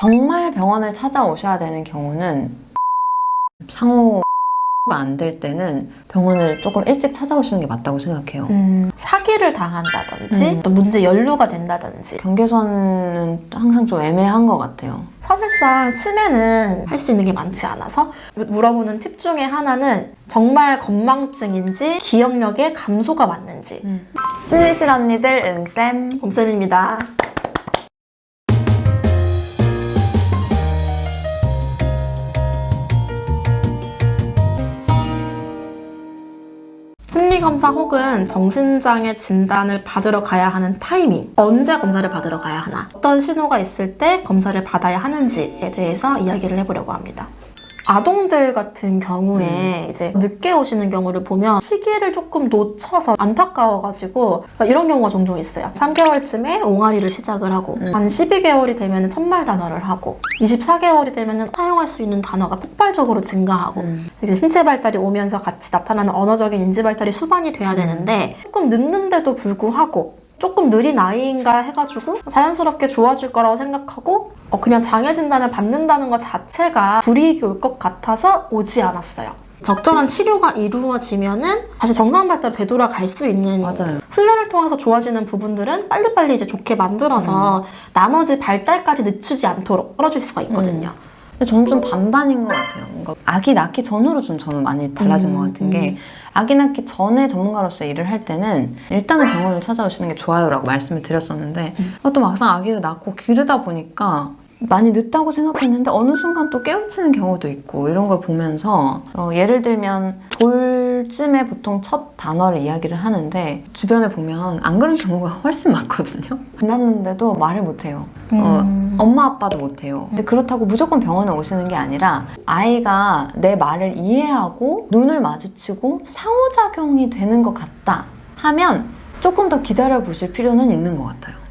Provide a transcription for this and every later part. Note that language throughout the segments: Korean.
정말 병원을 찾아오셔야 되는 경우는 상호가 안 될 때는 병원을 조금 일찍 찾아오시는 게 맞다고 생각해요. 사기를 당한다든지 또 문제 연루가 된다든지 경계선은 항상 좀 애매한 것 같아요. 사실상 치매는 할 수 있는 게 많지 않아서 물어보는 팁 중에 하나는 정말 건망증인지 기억력의 감소가 맞는지. 심리실 언니들 은쌤 봄쌤입니다. 심리검사 혹은 정신장애 진단을 받으러 가야 하는 타이밍, 언제 검사를 받으러 가야 하나, 어떤 신호가 있을 때 검사를 받아야 하는지에 대해서 이야기를 해보려고 합니다. 아동들 같은 경우에 이제 늦게 오시는 경우를 보면 시기를 조금 놓쳐서 안타까워가지고 이런 경우가 종종 있어요. 3개월쯤에 옹알이를 시작을 하고 한 12개월이 되면 천말 단어를 하고 24개월이 되면 사용할 수 있는 단어가 폭발적으로 증가하고 이제 신체 발달이 오면서 같이 나타나는 언어적인 인지 발달이 수반이 돼야 되는데 조금 늦는데도 불구하고 조금 느린 아이인가 해가지고 자연스럽게 좋아질 거라고 생각하고 그냥 장애 진단을 받는다는 것 자체가 불이익이 올 것 같아서 오지 않았어요. 적절한 치료가 이루어지면은 다시 정상 발달 되돌아갈 수 있는 맞아요. 훈련을 통해서 좋아지는 부분들은 빨리빨리 이제 좋게 만들어서 나머지 발달까지 늦추지 않도록 떨어질 수가 있거든요. 근데 저는 좀 반반인 것 같아요. 뭔가 아기 낳기 전으로 좀 저는 많이 달라진 것 같은 게 아기 낳기 전에 전문가로서 일을 할 때는 일단은 병원을 찾아오시는 게 좋아요라고 말씀을 드렸었는데 또 막상 아기를 낳고 기르다 보니까 많이 늦다고 생각했는데 어느 순간 또 깨우치는 경우도 있고 이런 걸 보면서 예를 들면 돌쯤에 보통 첫 단어를 이야기를 하는데 주변에 보면 안 그런 경우가 훨씬 많거든요. 낳았는데도 말을 못해요. 엄마 아빠도 못해요. 근데 그렇다고 무조건 병원에 오시는 게 아니라 아이가 내 말을 이해하고 눈을 마주치고 상호작용이 되는 것 같다 하면 조금 더 기다려 보실 필요는 있는 것 같아요.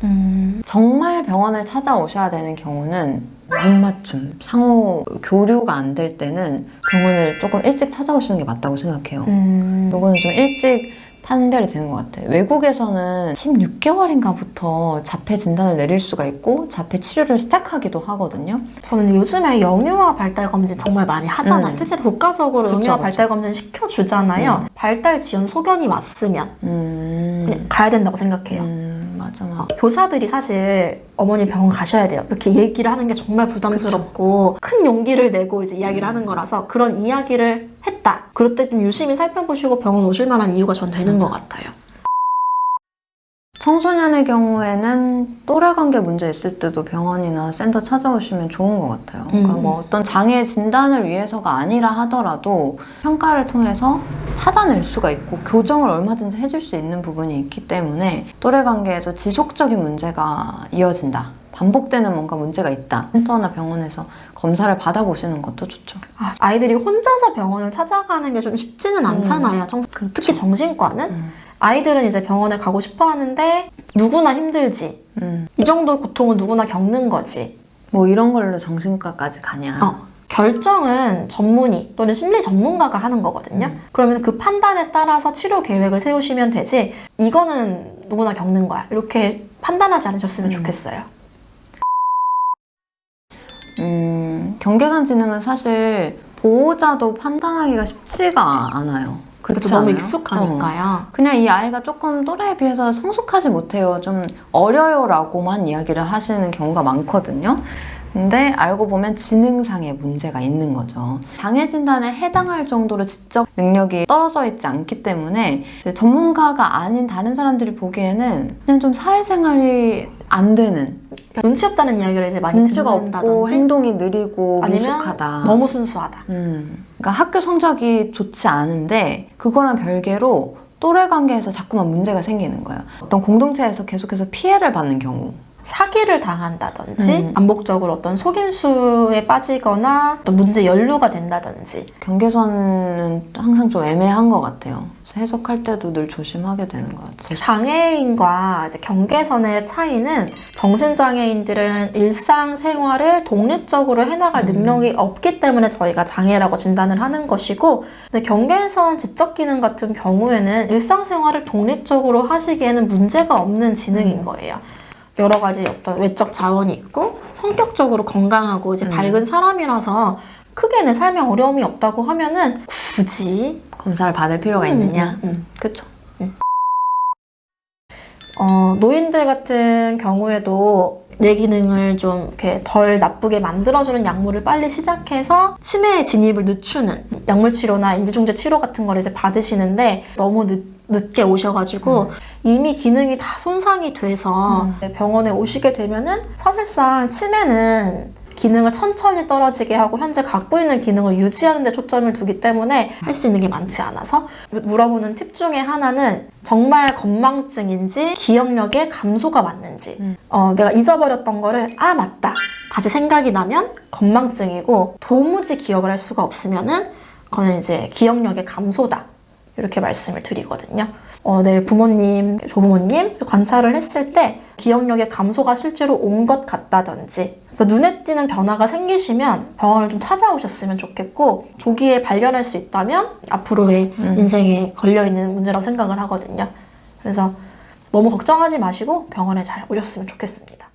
정말 병원을 찾아오셔야 되는 경우는 눈맞춤, 상호 교류가 안 될 때는 병원을 조금 일찍 찾아오시는 게 맞다고 생각해요. 이거는 좀 일찍 판별이 되는 것 같아요. 외국에서는 16개월인가부터 자폐 진단을 내릴 수가 있고 자폐 치료를 시작하기도 하거든요. 저는 요즘에 영유아 발달 검진 정말 많이 하잖아요. 실제로 국가적으로 영유아 발달 검진 시켜주잖아요. 발달 지연 소견이 왔으면 그냥 가야 된다고 생각해요. 맞아. 교사들이 사실 어머니 병원 가셔야 돼요. 이렇게 얘기를 하는 게 정말 부담스럽고 큰 용기를 내고 이제 이야기를 하는 거라서 그런 이야기를 했다. 그럴 때 좀 유심히 살펴보시고 병원 오실 만한 이유가 전 되는 것 같아요. 청소년의 경우에는 또래 관계 문제 있을 때도 병원이나 센터 찾아오시면 좋은 것 같아요. 그러니까 뭐 어떤 장애 진단을 위해서가 아니라 하더라도 평가를 통해서 찾아낼 수가 있고 교정을 얼마든지 해줄 수 있는 부분이 있기 때문에 또래 관계에서 지속적인 문제가 이어진다. 반복되는 뭔가 문제가 있다. 센터나 병원에서 검사를 받아보시는 것도 좋죠. 아이들이 혼자서 병원을 찾아가는 게 좀 쉽지는 않잖아요. 특히 정신과는. 아이들은 이제 병원에 가고 싶어 하는데 누구나 힘들지. 이 정도 고통은 누구나 겪는 거지. 뭐 이런 걸로 정신과까지 가냐. 결정은 전문의 또는 심리 전문가가 하는 거거든요. 그러면 그 판단에 따라서 치료 계획을 세우시면 되지 이거는 누구나 겪는 거야. 이렇게 판단하지 않으셨으면 좋겠어요. 경계선 지능은 사실 보호자도 판단하기가 쉽지가 않아요. 그렇죠. 너무 익숙하니까요. 그냥 이 아이가 조금 또래에 비해서 성숙하지 못해요. 좀 어려요 라고만 이야기를 하시는 경우가 많거든요. 근데 알고 보면 지능상의 문제가 있는 거죠. 장애 진단에 해당할 정도로 지적 능력이 떨어져 있지 않기 때문에 전문가가 아닌 다른 사람들이 보기에는 그냥 좀 사회생활이 안 되는, 눈치 없다는 이야기를 이제 많이 눈치가 듣는다든지 없고 행동이 느리고 아니면 미숙하다. 너무 순수하다. 그러니까 학교 성적이 좋지 않은데 그거랑 별개로 또래 관계에서 자꾸만 문제가 생기는 거예요. 어떤 공동체에서 계속해서 피해를 받는 경우, 사기를 당한다든지 반복적으로 어떤 속임수에 빠지거나 어떤 문제 연루가 된다든지. 경계선은 항상 좀 애매한 것 같아요. 그래서 해석할 때도 늘 조심하게 되는 것 같아요. 장애인과 이제 경계선의 차이는 정신장애인들은 일상생활을 독립적으로 해나갈 능력이 없기 때문에 저희가 장애라고 진단을 하는 것이고, 근데 경계선 지적기능 같은 경우에는 일상생활을 독립적으로 하시기에는 문제가 없는 지능인 거예요. 여러 가지 어떤 외적 자원이 있고 성격적으로 건강하고 이제 밝은 사람이라서 크게 내 삶에 어려움이 없다고 하면은 굳이 검사를 받을 필요가 있느냐? 그쵸. 노인들 같은 경우에도 뇌 기능을 좀 이렇게 덜 나쁘게 만들어주는 약물을 빨리 시작해서 치매의 진입을 늦추는 약물 치료나 인지중재 치료 같은 걸 이제 받으시는데 너무 늦게 오셔가지고 이미 기능이 다 손상이 돼서 병원에 오시게 되면은 사실상 치매는 기능을 천천히 떨어지게 하고 현재 갖고 있는 기능을 유지하는 데 초점을 두기 때문에 할 수 있는 게 많지 않아서 물어보는 팁 중에 하나는 정말 건망증인지 기억력의 감소가 맞는지 내가 잊어버렸던 거를 맞다 다시 생각이 나면 건망증이고 도무지 기억을 할 수가 없으면은 그거는 이제 기억력의 감소다 이렇게 말씀을 드리거든요. 내 부모님, 조부모님 관찰을 했을 때 기억력의 감소가 실제로 온 것 같다든지 그래서 눈에 띄는 변화가 생기시면 병원을 좀 찾아오셨으면 좋겠고 조기에 발견할 수 있다면 앞으로의 인생에 걸려있는 문제라고 생각을 하거든요. 그래서 너무 걱정하지 마시고 병원에 잘 오셨으면 좋겠습니다.